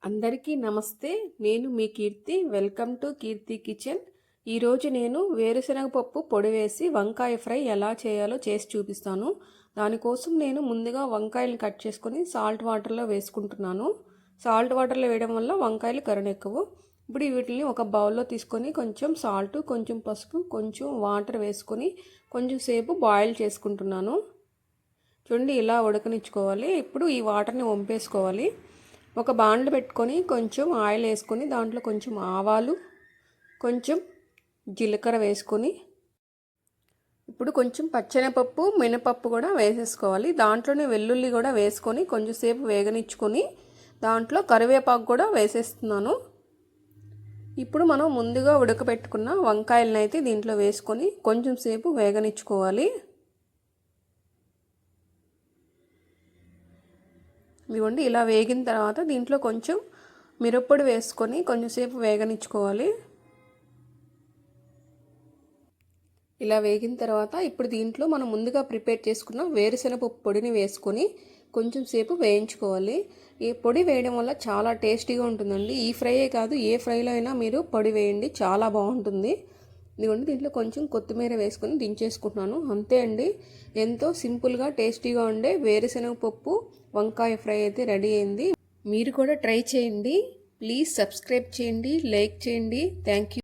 అందరికీ నమస్తే. నేను మీ Keerthi. Welcome to Keerthi Kitchen. ఈరోజు నేను వేరుశనగ పప్పు పొడి వేసి వంకాయ ఫ్రై ఎలా చేయాలో చేసి చూపిస్తాను. దానికోసం నేను ముందుగా వంకాయలను కట్ చేసుకొని సాల్ట్ వాటర్లో వేసుకుంటున్నాను. సాల్ట్ వాటర్లో వేయడం వల్ల వంకాయలు కరుణెక్కవు. ఇప్పుడు వీటిని ఒక బౌల్లో తీసుకొని కొంచెం సాల్ట్, కొంచెం పసుపు, కొంచెం వాటర్ వేసుకొని కొంచెం సేపు బాయిల్ చేసుకుంటున్నాను. చూడండి, ఇలా ఉడకనిచ్చుకోవాలి. ఇప్పుడు ఈ వాటర్ని వంపేసుకోవాలి. ఒక బాండ్లు పెట్టుకొని కొంచెం ఆయిల్ వేసుకొని దాంట్లో కొంచెం ఆవాలు, కొంచెం జీలకర్ర వేసుకొని ఇప్పుడు కొంచెం పచ్చెనపప్పు, మినపప్పు కూడా వేసేసుకోవాలి. దాంట్లోనే వెల్లుల్లి కూడా వేసుకొని కొంచెం సేపు వేగనిచ్చుకొని దాంట్లో కరివేపాకు కూడా వేసేస్తున్నాను. ఇప్పుడు మనం ముందుగా ఉడకబెట్టుకున్న వంకాయలను అయితే దీంట్లో వేసుకొని కొంచెం సేపు వేగనిచ్చుకోవాలి. ఇదిగోండి, ఇలా వేగిన తర్వాత దీంట్లో కొంచెం మిరప్పొడి వేసుకొని కొంచెంసేపు వేగనిచ్చుకోవాలి. ఇలా వేగిన తర్వాత ఇప్పుడు దీంట్లో మనం ముందుగా ప్రిపేర్ చేసుకున్న వేరుశనగపప్పు పొడిని వేసుకొని కొంచెం సేపు వేయించుకోవాలి. ఈ పొడి వేయడం వల్ల చాలా టేస్టీగా ఉంటుందండి. ఈ ఫ్రైయే కాదు, ఏ ఫ్రైలో అయినా మీరు పొడి వేయండి, చాలా బాగుంటుంది. ఇదిగోండి, దీంట్లో కొంచెం కొత్తిమీర వేసుకొని దించేసుకుంటున్నాను. అంతే అండి, ఎంతో సింపుల్గా టేస్టీగా ఉండే వేరుశనగపప్పు వంకాయ ఫ్రై అయితే రెడీ అయింది. మీరు కూడా ట్రై చేయండి. ప్లీజ్ సబ్స్క్రైబ్ చేయండి, లైక్ చేయండి. Thank you.